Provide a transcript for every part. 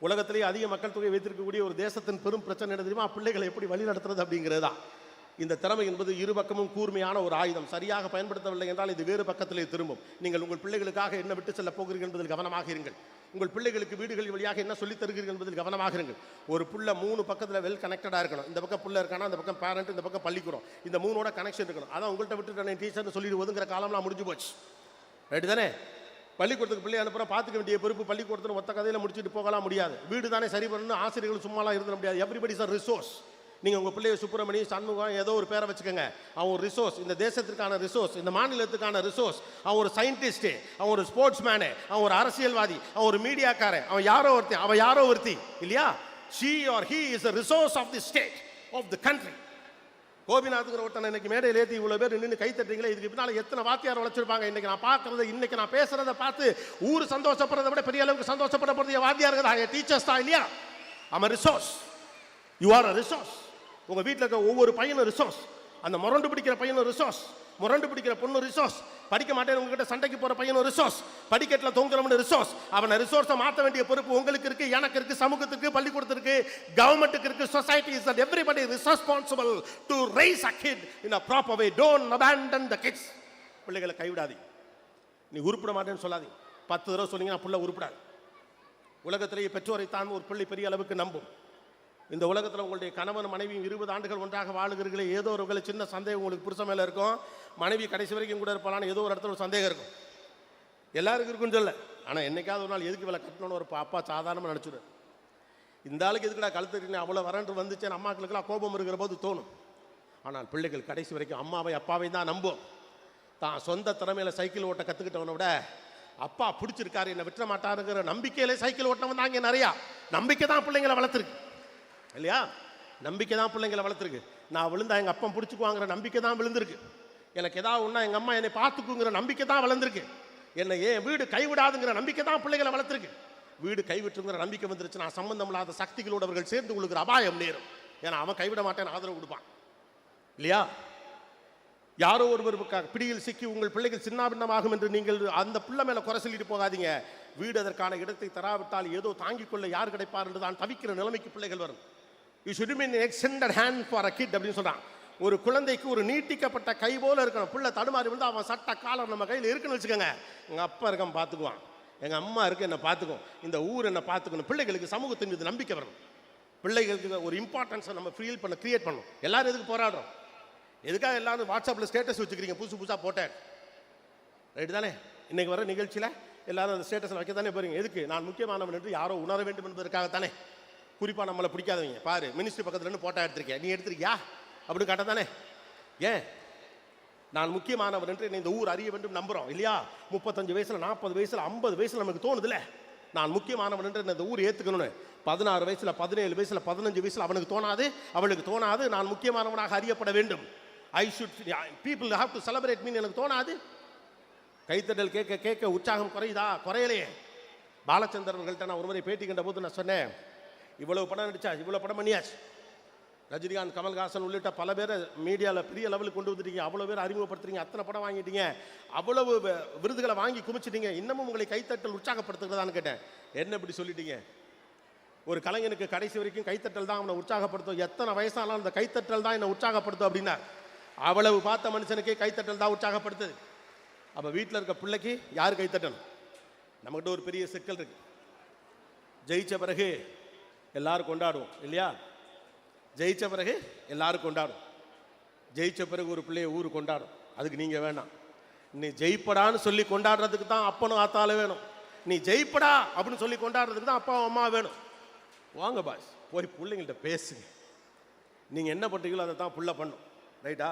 உலகத்திலேயே அதிக மக்கள் தொகை வைத்திருக்கக்கூடிய ஒரு தேசத்தின் பெரும் பிரச்சனை என்ன தெரியுமா? பிள்ளைகளை எப்படி வழி நடத்துறது அப்படிங்கிறது தான். இந்த திறமை என்பது இரு பக்கமும் கூர்மையான ஒரு ஆயுதம். சரியாக பயன்படுத்தவில்லை என்றால் இது வேறு பக்கத்திலே திரும்பும். நீங்கள் உங்கள் பிள்ளைகளுக்காக என்ன விட்டு செல்ல போகிறீர்கள் என்பதில் கவனமாக இருங்கள். உங்கள் பிள்ளைகளுக்கு வீடுகள் வழியாக என்ன சொல்லித் தருகிறீர்கள் என்பதில் கவனமாக இருங்கள். ஒரு புள்ள 3 பக்கத்தில் வெல் கனெக்டடாக இருக்கணும். இந்த பக்கம் புள்ள இருக்கானா, இந்த பக்கம் பேரண்ட், இந்த பக்கம் பள்ளிக்கூடம், இந்த 3ஓட கனெக்ஷன் இருக்கணும். அதான் உங்கள்கிட்ட விட்டு டீச்சர்னு சொல்லிட்டு ஒதுங்கிற காலம்லாம் முடிஞ்சு போச்சு. ரைட்டு தானே? பள்ளிக்கூடத்துக்கு பிள்ளை அனுப்புகிறோம், பார்த்துக்க வேண்டிய பொறுப்பு பள்ளிக்கூடத்தில் மொத்த கதையில் முடிச்சுட்டு போகலாம் முடியாது. வீடு தானே சரி பண்ணணும், ஆசிரியர்கள் சும்மாலாம் இருந்துட முடியாது. Everybody is a resource. நீங்கள் உங்கள் பிள்ளைய சுப்பிரமணி, சண்முகம் ஏதோ ஒரு பேரை வச்சுக்கோங்க. அவன் ஒரு ரிசோர்ஸ், இந்த தேசத்திற்கான ரிசோர்ஸ், இந்த மாநிலத்துக்கான ரிசோர்ஸ். அவன் ஒரு சயின்டிஸ்ட்டு, அவன் ஒரு ஸ்போர்ட்ஸ் மேனு, அவன் ஒரு அரசியல்வாதி, அவன் ஒரு மீடியாக்காரன், அவன் யாரோ ஒருத்தி இல்லையா? she or he is a resource of the state, of the country. கோபிநாத்துங்கிற ஒருத்தனை இன்னைக்கு மேடையில் ஏற்றி இவ்வளோ பேர் நின்று கை தட்டுறீங்களே, இதுக்கு பின்னால் எத்தனை வாத்தியார் வளர்ச்சிருப்பாங்க. இன்னைக்கு நான் பார்க்கறது, இன்னைக்கு நான் பேசுறதை பார்த்து ஊர் சந்தோஷப்படுறதை விட பெரிய அளவுக்கு சந்தோஷப்படப்படுறது வாத்தியார்கள் தான், டீச்சர்ஸ் தான் இல்லையா? I'm a resource. You are a resource. உங்கள் வீட்டில் இருக்க ஒவ்வொரு பையனும் ரிசோர்ஸ். அந்த முரண்டு பிடிக்கிற பையனும் ரிசோர்ஸ், முரண்டு பிடிக்கிற பொண்ணு ரிசோர்ஸ், படிக்க மாட்டேன் உங்ககிட்ட சண்டைக்கு போகிற பையனும் ரிசோர்ஸ், படிக்கட்டில் தொங்குறவனு ரிசோர்ஸ். அவனை ரிசோர்ஸை மாற்ற வேண்டிய பொறுப்பு உங்களுக்கு இருக்குது, எனக்கு இருக்குது, சமூகத்துக்கு, பள்ளிக்கூடத்திற்கு, கவர்மெண்ட்டுக்கு இருக்குது. Society is that everybody is responsible to rice a kid in a proper way. Don't abandon the kids. பிள்ளைகளை கைவிடாதீங்க. நீ உருப்பிட மாட்டேன்னு சொல்லாதீங்க. 10 தடவை சொன்னீங்கன்னா பிள்ளை உருப்பிடாது. உலகத்திலேயே பெற்றோரை தான் ஒரு பிள்ளை பெரிய அளவுக்கு நம்பும். இந்த உலகத்தில் உங்களுடைய கணவன் மனைவியும் 20 ஆண்டுகள் ஒன்றாக வாழுகிறீர்களே, ஏதோ ஒரு சின்ன சந்தேகம் உங்களுக்கு புருஷன் மேலே இருக்கும். மனைவி கடைசி வரைக்கும் கூட இருப்பாளான்னு ஏதோ ஒரு இடத்துல ஒரு சந்தேகம் இருக்கும். எல்லாருக்கும் இருக்குன்னு சொல்ல. ஆனால் என்னைக்காவது ஒரு நாள் எதுக்கு இவளை கட்டணும்னு ஒரு அப்பா சாதாரணமாக நினச்சிடு. இந்த ஆளுக்கு எதுக்குடா கழுத்துட்டீங்க அவ்வளோ வரன்று வந்துச்சேன்னு அம்மாக்களுக்கெல்லாம் கோபம் இருக்கிற போது தோணும். ஆனால் பிள்ளைகள் கடைசி வரைக்கும் அம்மாவை அப்பாவை தான் நம்பும். தான் சொந்த திறமையில சைக்கிள் ஓட்ட கற்றுக்கிட்டவனை விட அப்பா பிடிச்சிருக்காரு என்னை விட்டுற மாட்டாருங்கிற நம்பிக்கையிலே சைக்கிள் ஓட்டவன் தான் இங்கே நிறையா. நம்பிக்கை தான் பிள்ளைங்களை வளர்த்துருக்கு இல்லையா? நம்பிக்கை தான் பிள்ளைங்களை வளர்த்துருக்கு. நான் விழுந்தா எங்கள் அப்பா பிடிச்சிக்குவாங்கிற நம்பிக்கை தான் விழுந்திருக்கு. எனக்கு ஏதாவது ஒன்றா எங்கள் அம்மா என்னை பார்த்துக்குங்கிற நம்பிக்கை தான் வளர்ந்துருக்கு. என்னை ஏன் வீடு கைவிடாதுங்கிற நம்பிக்கை தான் பிள்ளைகளை வளர்த்துருக்கு. வீடு கைவிட்டுங்கிற நம்பிக்கை வந்துருச்சு, நான் சம்பந்தம் இல்லாத சக்திகளோடு அவர்கள் சேர்ந்து கொடுக்குற அபாயம் நேரும். ஏன்னா அவன் கைவிட மாட்டேன்னு ஆதரவு கொடுப்பான் இல்லையா? யாரோ ஒருவர் பிடியில் சிக்கி உங்கள் பிள்ளைகள் சின்னாபின்னமாகும் என்று நீங்கள் அந்த பிள்ளை மேலே குறை சொல்லிட்டு போகாதீங்க. வீடு அதற்கான இடத்தை தராவிட்டால் ஏதோ தாங்கிக் கொள்ள யார் கிடைப்பார் என்று தான் தவிக்கிற நிலைமைக்கு பிள்ளைகள் வரும். You should be an extended hand for a kid அப்படின்னு சொல்றான். ஒரு குழந்தைக்கு ஒரு நீட்டிக்கப்பட்ட கை போல இருக்கணும். பிள்ளை தடுமாறி வந்து அவன் சட்ட காலம் நம்ம கையில் இருக்குன்னு வச்சுக்கோங்க. எங்கள் அப்பா இருக்கான் பார்த்துக்குவான், எங்கள் அம்மா இருக்கு என்னை பார்த்துக்கும், இந்த ஊர் என்ன பார்த்துக்கணும். பிள்ளைகளுக்கு சமூகத்தின் மீது நம்பிக்கை வரணும். பிள்ளைகளுக்கு ஒரு இம்பார்ட்டன்ஸை நம்ம ஃபீல் பண்ண கிரியேட் பண்ணணும். எல்லாரும் எதுக்கு போராடுறோம்? எதுக்காக எல்லாரும் வாட்ஸ்அப்பில் ஸ்டேட்டஸ் வச்சுக்கிறீங்க புதுசாக போட்டேன்? ரைட்டு தானே? இன்றைக்கி வர நிகழ்ச்சியில் எல்லாரும் அந்த ஸ்டேட்டஸில் வைக்க தானே போகிறீங்க. எதுக்கு? நான் முக்கியமானவன் என்று யாரோ உணர வேண்டும் என்பதற்காகத்தானே. குறிப்பாக நம்மளை பிடிக்காதவங்க பாரு மினிஸ்ட்ரி பக்கத்தில் இருந்து போட்டோ எடுத்திருக்கேன், நீ எடுத்திருக்கியா அப்படின்னு காட்ட தானே. ஏன்? நான் முக்கியமானவர் என்று என்னை இந்த ஊர் அறிய வேண்டும் நம்புகிறோம் இல்லையா? 35 வயசில் 40 வயசில் 50 வயசில் நமக்கு தோணுதுல்ல நான் முக்கியமானவன் என்று இந்த ஊர் ஏற்றுக்கணும்னு. 16 வயசில் 17 வயசில் 15 வயசில் அவனுக்கு தோணாது, அவளுக்கு தோணாது நான் முக்கியமானவனாக அறியப்பட வேண்டும். I should people have to celebrate mean எனக்கு தோணாது. கைத்தட்டல் கேட்க கேட்க உற்சாகம் குறையுதா? குறையலையே. பாலச்சந்திரன்கள்கிட்ட நான் ஒரு முறை பேட்டி கண்ட போது நான் சொன்னேன், இவ்வளவு படம் நடிச்சா, இவ்வளோ படம் பண்ணியாச்சு, ரஜினிகாந்த், கமல்ஹாசன் உள்ளிட்ட பல பேரை மீடியாவில் பெரிய லெவலுக்கு கொண்டு வந்துட்டீங்க, அவ்வளோ பேர் அறிமுகப்படுத்துறீங்க, அத்தனை படம் வாங்கிட்டீங்க, அவ்வளவு விருதுகளை வாங்கி குமிச்சிட்டீங்க, இன்னமும் உங்களை கைத்தட்டல் உற்சாகப்படுத்துகிறதான்னு கேட்டேன். என்ன இப்படி சொல்லிட்டீங்க? ஒரு கலைஞனுக்கு கடைசி வரைக்கும் கைத்தட்டல் தான் அவனை உற்சாகப்படுத்தும். எத்தனை வயசானாலும் அந்த கைத்தட்டல் தான் என்னை உற்சாகப்படுத்தும் அப்படின்னா, அவ்வளவு பார்த்த மனுஷனுக்கே கைத்தட்டல் தான் உற்சாகப்படுத்துது. அப்போ வீட்டில் இருக்க பிள்ளைக்கு யார் கைத்தட்டணும்? நம்மகிட்ட ஒரு பெரிய சிக்கல் இருக்கு. ஜெயிச்ச பிறகு எல்லாரும் கொண்டாடுவோம் இல்லையா? ஜெயிச்ச பிறகு எல்லாரும் கொண்டாடும். ஜெயிச்ச பிறகு ஒரு பிள்ளைய ஊர் கொண்டாடும். அதுக்கு நீங்கள் வேணாம். நீ ஜெயிப்படான்னு சொல்லி கொண்டாடுறதுக்கு தான் அப்பனும் ஆத்தாலும் வேணும். நீ ஜெயிப்படா அப்படின்னு சொல்லி கொண்டாடுறதுக்கு தான் அப்பா அம்மா வேணும். வாங்க பாஸ், போய் பிள்ளைங்கள்ட்ட பேசுங்க. நீங்கள் என்ன பண்ணுறீங்களோ அதை தான் புள்ள பண்ணும். ரைட்டா?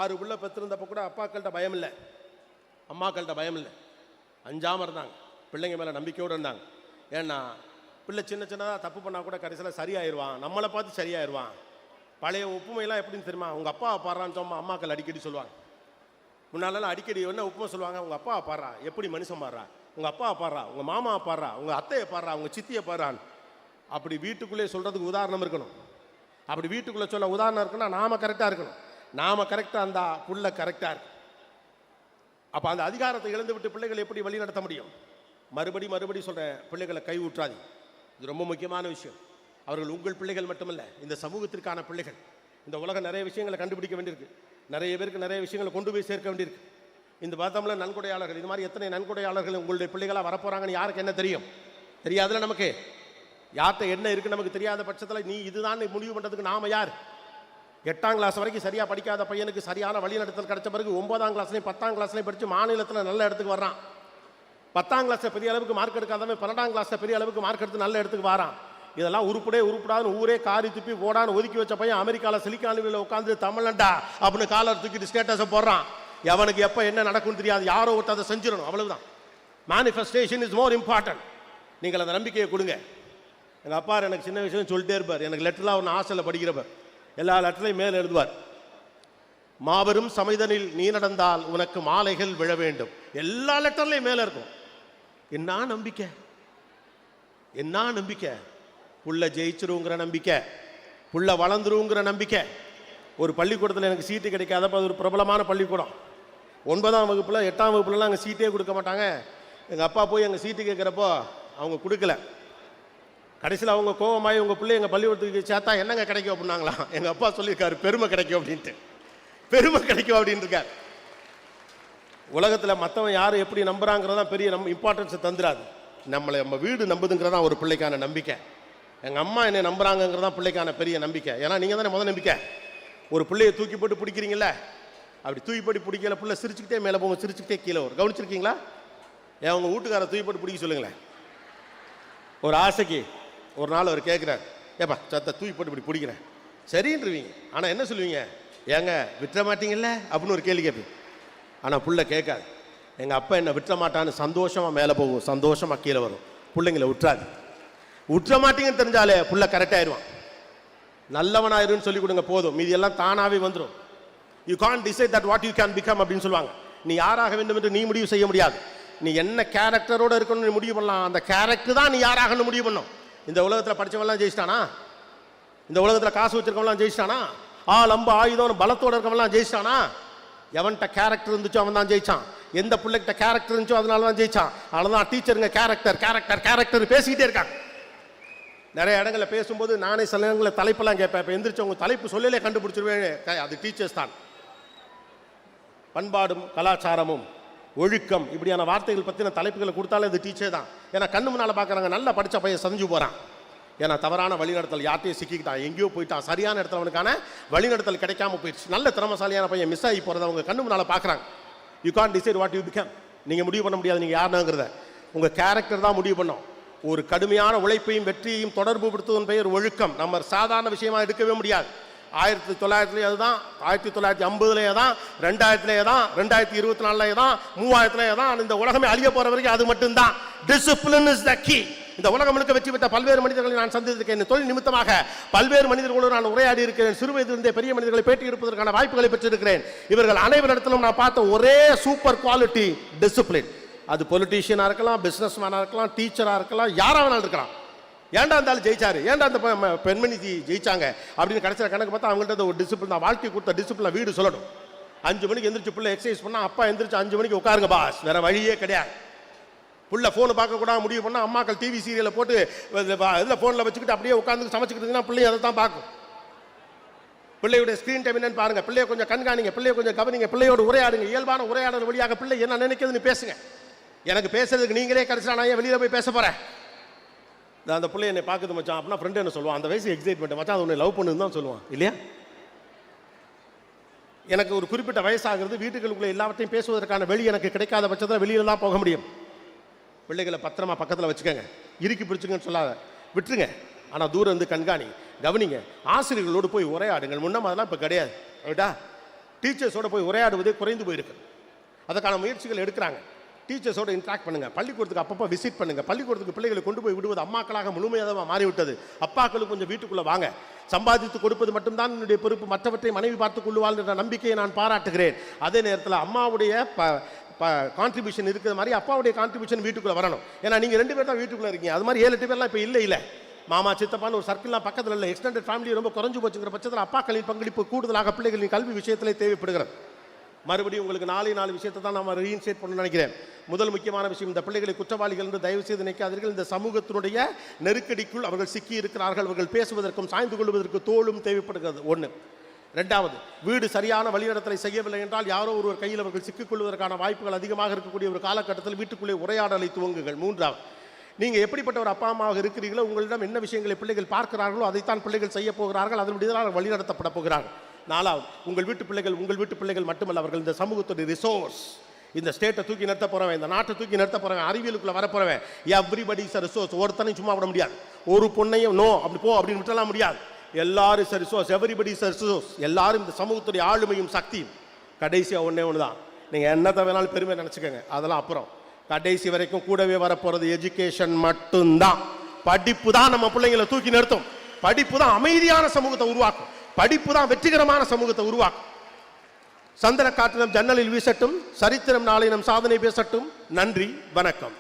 6 பிள்ளை பெற்றிருந்தப்போ கூட அப்பாக்கள்கிட்ட பயம் இல்லை, அம்மாக்கள்கிட்ட பயம் இல்லை, அஞ்சாமல் இருந்தாங்க, பிள்ளைங்க மேலே நம்பிக்கையோடு இருந்தாங்க. ஏன்னா பிள்ளை சின்ன சின்னதாக தப்பு பண்ணால் கூட கடைசியில் சரியாயிருவான், நம்மளை பார்த்து சரியாயிருவான். பழைய ஒப்புமையெல்லாம் எப்படின்னு தெரியுமா? உங்கள் அப்பா பாடுறான்னு சொன்னா அம்மாக்கள் அடிக்கடி சொல்லுவாங்க. முன்னாலெல்லாம் அடிக்கடி என்ன ஒப்புமை சொல்லுவாங்க? உங்கள் அப்பா பாடுறா, எப்படி மனுஷன் பாடுறா, உங்கள் அப்பா பாடுறா, உங்கள் மாமா பாடுறா, உங்கள் அத்தையை பாடுறா, உங்கள் சித்தியை பாடுறான்னு. அப்படி வீட்டுக்குள்ளே சொல்கிறதுக்கு உதாரணம் இருக்கணும். அப்படி வீட்டுக்குள்ளே சொல்ல உதாரணம் இருக்குன்னா நாம் கரெக்டாக இருக்கணும். நாம் கரெக்டாக அந்த புள்ள கரெக்டாக இருக்கு. அப்போ அந்த அதிகாரத்தை இழந்து விட்டு பிள்ளைகளை எப்படி வழி நடத்த முடியும்? மறுபடி சொல்கிறேன், பிள்ளைகளை கை ஊற்றாதீங்க. இது ரொம்ப முக்கியமான விஷயம். அவர்கள் உங்கள் பிள்ளைகள் மட்டுமல்ல, இந்த சமூகத்திற்கான பிள்ளைகள். இந்த உலகம் நிறைய விஷயங்களை கண்டுபிடிக்க வேண்டியிருக்கு, நிறைய பேருக்கு நிறைய விஷயங்களை கொண்டு போய் சேர்க்க வேண்டியிருக்கு. இந்த பார்த்தோம்ல நன்கொடையாளர்கள், இது மாதிரி எத்தனை நன்கொடையாளர்கள் உங்களுடைய பிள்ளைகளாக வரப்போறாங்கன்னு யாருக்கு என்ன தெரியும்? தெரியாதுல. நமக்கு யார்கிட்ட என்ன இருக்குன்னு நமக்கு தெரியாத பட்சத்தில் நீ இதுதான் முடிவு பண்ணுறதுக்கு நாம யார்? 8ஆம் கிளாஸ் வரைக்கும் சரியாக படிக்காத பையனுக்கு சரியான வழிநடத்தல் கிடைச்ச பிறகு 9ஆம் கிளாஸ்லையும் 10ஆம் கிளாஸ்லையும் படித்து மாநிலத்தில் நல்ல இடத்துக்கு வர்றான். 10ஆம் கிளாஸில் பெரிய அளவுக்கு மார்க் எடுக்காதவன் 12ஆம் கிளாஸில் பெரிய அளவுக்கு மார்க் எடுத்து நல்ல இடத்துக்கு வரான். இதெல்லாம் உருப்படாதுன்னு ஊரே காரி துப்பி ஓடான்னு ஒதுக்கி வச்ச பையன் அமெரிக்காவில் சிலிக்கான் உட்காந்து தமிழ்நாட்டா அப்படின்னு காலர் தூக்கிட்டு ஸ்டேட்டஸை போடுறான். எவனுக்கு எப்போ என்ன நடக்கும்னு தெரியாது, யாரோ ஒருத்தர் அதை செஞ்சிடணும், அவ்வளவுதான். Manifestation is more important. நீங்கள் அந்த நம்பிக்கையை கொடுங்க. எங்கள் அப்பா எனக்கு சின்ன விஷயம் சொல்லிட்டே இருப்பார். எனக்கு லெட்டர்லாம் ஒன்று ஹாஸ்டலில் படிக்கிறப்பர் எல்லா லெட்டர்லையும் மேலே எழுதுவார், மாபெரும் சமைதனில் நீ நடந்தால் உனக்கு மாலைகள் விழ வேண்டும். எல்லா லெட்டர்லையும் மேலே இருக்கும். என்ன நம்பிக்கை, என்ன நம்பிக்கை! புள்ள ஜெயிச்சிருங்கிற நம்பிக்கை, புள்ள வளர்ந்துருங்கிற நம்பிக்கை. ஒரு பள்ளிக்கூடத்தில் எனக்கு சீட்டு கிடைக்காதப்ப அது ஒரு பிரபலமான பள்ளிக்கூடம். 9ஆம் வகுப்பில் 8ஆம் வகுப்புலலாம் அங்கே சீட்டே கொடுக்க மாட்டாங்க. எங்கள் அப்பா போய் எங்கள் சீட்டு கேட்குறப்போ அவங்க கொடுக்கல. கடைசியில் அவங்க கோபமாகி உங்கள் பிள்ளை எங்கள் பள்ளிக்கூடத்துக்கு சேர்த்தா என்னங்க கிடைக்கும் அப்படின்னாங்களாம். எங்கள் அப்பா சொல்லியிருக்காரு, பெருமை கிடைக்கும் அப்படின்ட்டு. பெருமை கிடைக்கும் அப்படின்னு இருக்கார். உலகத்தில் மற்றவன் யார் எப்படி நம்புறாங்கிறதான் பெரிய இம்பார்ட்டன்ஸை தந்துடாது. நம்ம வீடு நம்புதுங்கிறதான் ஒரு பிள்ளைக்கான நம்பிக்கை. எங்கள் அம்மா என்னை நம்புறாங்கிறதான் பிள்ளைக்கான பெரிய நம்பிக்கை. ஏன்னா நீங்கள் தானே முதல் நம்பிக்கை. ஒரு பிள்ளையை தூக்கி போட்டு பிடிக்கிறீங்கள, அப்படி தூக்கி போட்டு பிடிக்கல பிள்ளை சிரிச்சுக்கிட்டே மேலே போங்க, சிரிச்சுக்கிட்டே கீழே வரும். கவனிச்சிருக்கீங்களா? ஏன் உங்கள் வீட்டுக்காரை தூக்கி போட்டு பிடிக்க சொல்லுங்களேன். ஒரு ஆசைக்கு ஒரு நாள் அவர் கேட்குறாரு, ஏப்பா சத்த தூக்கி போட்டு இப்படி பிடிக்கிறேன், சரின்றுவீங்க. ஆனால் என்ன சொல்லுவீங்க? ஏங்க விட்டுற மாட்டீங்கல்ல அப்படின்னு ஒரு கேள்வி கேட்பீங்க. ஆனால் புள்ள கேட்காது. எங்கள் அப்பா என்னை விட்டுற மாட்டான்னு சந்தோஷமாக மேலே போகும், சந்தோஷமாக கீழே வரும். பிள்ளைங்களை விட்டுறாது. விட்டுற மாட்டீங்கன்னு தெரிஞ்சாலே புள்ள கரெக்டாகிடுவான். நல்லவனாயிருன்னு சொல்லி கொடுங்க போதும், மீதி எல்லாம் தானாகவே வந்துடும். You can't decide that what you can become அப்படின்னு சொல்லுவாங்க. நீ யாராக வேண்டும் என்று நீ முடிவு செய்ய முடியாது. நீ என்ன கேரக்டரோடு இருக்கணும்னு முடிவு பண்ணலாம். அந்த கேரக்டர் தான் நீ யாராகன்னு முடிவு பண்ணும். இந்த உலகத்தில் படித்தவங்களாம் ஜெயிச்சிட்டானா? இந்த உலகத்தில் காசு வச்சிருக்கவங்களாம் ஜெயிச்சிட்டானா? அம்பு ஆயுதம் பலத்தோடு இருக்கவங்களாம் ஜெயிச்சிட்டானா? எவன்கிட்ட கேரக்டர் இருந்துச்சோ அவன் தான் ஜெயிச்சான். எந்த பிள்ளைகிட்ட கேரக்டர் இருந்துச்சோ அதனால தான் ஜெயிச்சான். அதனால டீச்சருங்க கேரக்டர் கேரக்டர் கேரக்டர் பேசிக்கிட்டே இருக்காங்க. நிறைய இடங்களில் பேசும்போது நானே சில இடங்களில் தலைப்பெல்லாம் கேட்பேன். இப்போ எந்திரிச்சு உங்கள் தலைப்பு சொல்லலே கண்டுபிடிச்சிருவேன், அது டீச்சர்ஸ் தான். பண்பாடும் கலாச்சாரமும் ஒழுக்கம் இப்படியான வார்த்தைகள் பற்றின தலைப்புகளை கொடுத்தாலே அது டீச்சர் தான். ஏன்னா கண்ணு முன்னால் பார்க்குறாங்க, நல்லா படித்த பையன் சதிஞ்சு போகிறான். ஏன்னா தவறான வழிநடத்தல் யார்ட்டையும் சிக்கிக்கிட்டான், எங்கேயோ போயிட்டான், சரியான இடத்துல அவனுக்கான வழிநடத்தல் கிடைக்காம போயிடுச்சு. நல்ல திறமசாலியான பையன் மிஸ் ஆகி போகிறத அவங்க கண்ணு முன்னால் பார்க்குறாங்க. You can't decide what you become. நீங்கள் முடிவு பண்ண முடியாது நீங்கள் யாருனாங்கிறத. உங்கள் கேரக்டர் தான் முடிவு பண்ணோம். ஒரு கடுமையான உழைப்பையும் வெற்றியையும் தொடர்பு படுத்துவதன் பெயர் ஒழுக்கம். நம்ம சாதாரண விஷயமா எடுக்கவே முடியாது. 1900 அதுதான், 1950 தான், 2000 தான், 2024 தான், 3000 தான். இந்த உலகமே அழிய போற வரைக்கும் அது மட்டும்தான். Discipline is the key. இந்த உலகம் முழுக்க வெற்றி பெற்ற பல்வேறு மனிதர்களை நான் சந்தித்திருக்கேன். தொழில் நிமித்தமாக பல்வேறு மனிதர்களோடு நான் உரையாடி இருக்கிறேன். சிறு வயதிலிருந்தே பெரிய மனிதர்களை பேட்டி எடுப்பதற்கான வாய்ப்புகளை பெற்றிருக்கிறேன். இவர்கள் அனைவரிடத்திலும் நான் பார்த்த ஒரே சூப்பர் குவாலிட்டி டிசிப்ளின். அது பொலிட்டீஷியனாக இருக்கலாம், பிஸ்னஸ் மேனாக இருக்கலாம், டீச்சராக இருக்கலாம், யாராக வேணாலும் இருக்கலாம். ஏன்டா இருந்தாலும் ஜெயிச்சாரு, ஏன்டா அந்த பெண்மணி ஜெயிச்சாங்க அப்படின்னு கடைசியில் கணக்கு பார்த்தா அவங்கள்ட்ட ஒரு டிசிப்ளின் தான். வாழ்க்கை கொடுத்த டிசிப்ளின் வீடு சொல்லணும். 5 மணிக்கு எந்திரிச்சு பிள்ளை எக்ஸசைஸ் பண்ணால் அப்பா எந்திரிச்சு 5 மணிக்கு உட்காருங்க பாஸ், வேற வழியே கிடையாது. புள்ள ஃபோனை பார்க்கக்கூடாது முடிவு பண்ணால் அம்மாக்கள் டிவி சீரியலை போட்டு இதில் ஃபோனில் வச்சுக்கிட்டு அப்படியே உட்காந்து சமைச்சிக்கிட்டு பிள்ளைங்க அதை தான் பார்க்கும். பிள்ளையுடைய ஸ்க்ரீன் டைம் என்னன்னு பாருங்க, பிள்ளைய கொஞ்சம் கண்காணிங்க, பிள்ளைய கொஞ்சம் கவனிங்க, பிள்ளையோட உரையாடுங்க. இயல்பான உரையாடல் வழியாக பிள்ளை என்ன நினைக்கிறதுன்னு பேசுங்க. எனக்கு பேசுறதுக்கு நீங்களே கிடைச்சா நான் ஏன் வெளியில் போய் பேச போகிறேன்? அந்த பிள்ளை என்னை பார்க்குது மச்சான் அப்படின்னா ஃப்ரெண்டு என்ன சொல்லுவான், அந்த வயசு எக்ஸைட்மெண்ட் மச்சான் அது உன்னை லவ் பண்ணுன்னு தான் சொல்லுவான் இல்லையா? எனக்கு ஒரு குறிப்பிட்ட வயசாகிறது, வீட்டுகளுக்குள்ளே எல்லாவற்றையும் பேசுவதற்கான வெளி எனக்கு கிடைக்காத பட்சத்தில் வெளியில் தான் போக முடியும். பிள்ளைகளை பத்திரமா பக்கத்தில் வச்சுக்கோங்க, இறுக்கி பிடிச்சுங்கன்னு சொல்லாத, விட்டுருங்க. ஆனால் தூரம் இருந்து கண்காணி, கவனிங்க. ஆசிரியர்களோடு போய் உரையாடுங்கள். முன்னம் அதெல்லாம் இப்போ கிடையாது ரைட்டா? டீச்சர்ஸோடு போய் உரையாடுவதே குறைந்து போயிருக்கு. அதுக்கான முயற்சிகள் எடுக்கிறாங்க. டீச்சர்ஸோடு இன்ட்ராக்ட் பண்ணுங்கள். பள்ளிக்கூடத்துக்கு அப்பப்போ விசிட் பண்ணுங்கள். பள்ளிக்கூடத்துக்கு பிள்ளைகளை கொண்டு போய் விடுவது அம்மாக்களாக முழுமையாக மாறிவிட்டது. அப்பாக்களுக்கு கொஞ்சம் வீட்டுக்குள்ளே வாங்க. சம்பாதித்து கொடுப்பது மட்டும்தான் என்னுடைய பொறுப்பு, மற்றவற்றை மனைவி பார்த்துக் கொள்ளுவாள் என்ற நம்பிக்கையை நான் பாராட்டுகிறேன். அதே நேரத்தில் அம்மாவுடைய கான்ட்ரிபியூஷன் இருக்கிற மாதிரி அப்பாவுடைய கான்ட்ரிபியூஷன் வீட்டுக்குள்ளே வரணும். ஏன்னா நீங்கள் 2 பேர் தான் வீட்டுக்குள்ளே இருக்கீங்க. அது மாதிரி 7-8 பேர்லாம் இப்போ இல்லை. மாமா சித்தப்பான்னு ஒரு சர்க்கிள்லாம் பக்கத்தில் இல்லை. எக்ஸ்டெண்டட் ஃபேமிலி ரொம்ப குறைஞ்சு போச்சுங்கிற பட்சத்தில் அப்பாக்களின் பங்களிப்பு கூடுதலாக பிள்ளைகளின் கல்வி விஷயத்திலே தேவைப்படுகிறது. மறுபடியும் உங்களுக்கு 4 விஷயத்தை தான் நம்ம ரீஇன்ஸ்டேட் பண்ணணும்னு நினைக்கிறேன். முதல் முக்கியமான விஷயம், இந்த பிள்ளைகளை குற்றவாளிகள் என்று தயவு செய்து நினைக்காதீர்கள். இந்த சமூகத்தினுடைய நெருக்கடிக்குள் அவர்கள் சிக்கி இருக்கிறார்கள். அவர்கள் பேசுவதற்கும் சாய்ந்து கொள்வதற்கு தோளும் தேவைப்படுகிறது. 1. 2வது, வீடு சரியான வழிநடத்தலை செய்யவில்லை என்றால் யாரோ ஒருவர் கையில் அவர்கள் சிக்கிக்கொள்வதற்கான வாய்ப்புகள் அதிகமாக இருக்கக்கூடிய ஒரு காலகட்டத்தில் வீட்டுக்குள்ளே உரையாடலை துவங்குங்கள். 3வது, நீங்கள் எப்படிப்பட்ட ஒரு அப்பா அம்மாவாக இருக்கிறீர்களோ உங்களிடம் என்ன விஷயங்களை பிள்ளைகள் பார்க்கிறார்களோ அதைத்தான் பிள்ளைகள் செய்ய போகிறார்கள். அதனுடைய வழிநடத்தப்பட போகிறார்கள். 4வது, உங்கள் வீட்டு பிள்ளைகள் மட்டுமல்ல, அவர்கள் இந்த சமூகத்துடைய ரிசோர்ஸ். இந்த ஸ்டேட்டை தூக்கி நிறுத்த போறவன், இந்த நாட்டை தூக்கி நிறுத்த போறவன், அறிவியலுக்குள்ள வரப்போறவன், எவ்ரிபடி இஸ் ரிசோர்ஸ். ஒருத்தனையும் சும்மா விட முடியாது. ஒரு பொண்ணையும் நோ அப்படி போ அப்படின்னு விட்டலாம் முடியாது. எல்லாரும் is resource, everybody is resource. எல்லாரும் இந்த சமூகத்துடைய ஆளுமையும் சக்தியும். கடைசியாக ஒன்று தான், நீங்கள் என்னத்தை வேணாலும் பெருமை நினச்சிக்கோங்க, அதெல்லாம் அப்புறம். கடைசி வரைக்கும் கூடவே வரப்போறது எஜுகேஷன் மட்டும்தான். படிப்பு தான் நம்ம பிள்ளைங்களை தூக்கி நிறுத்தும். படிப்பு தான் அமைதியான சமூகத்தை உருவாக்கும். படிப்பு தான் வெற்றிகரமான சமூகத்தை உருவாக்கும். சந்திர காற்று நம் ஜன்னலில் வீசட்டும். சரித்திரம் நாளை நம் சாதனை பேசட்டும். நன்றி, வணக்கம்.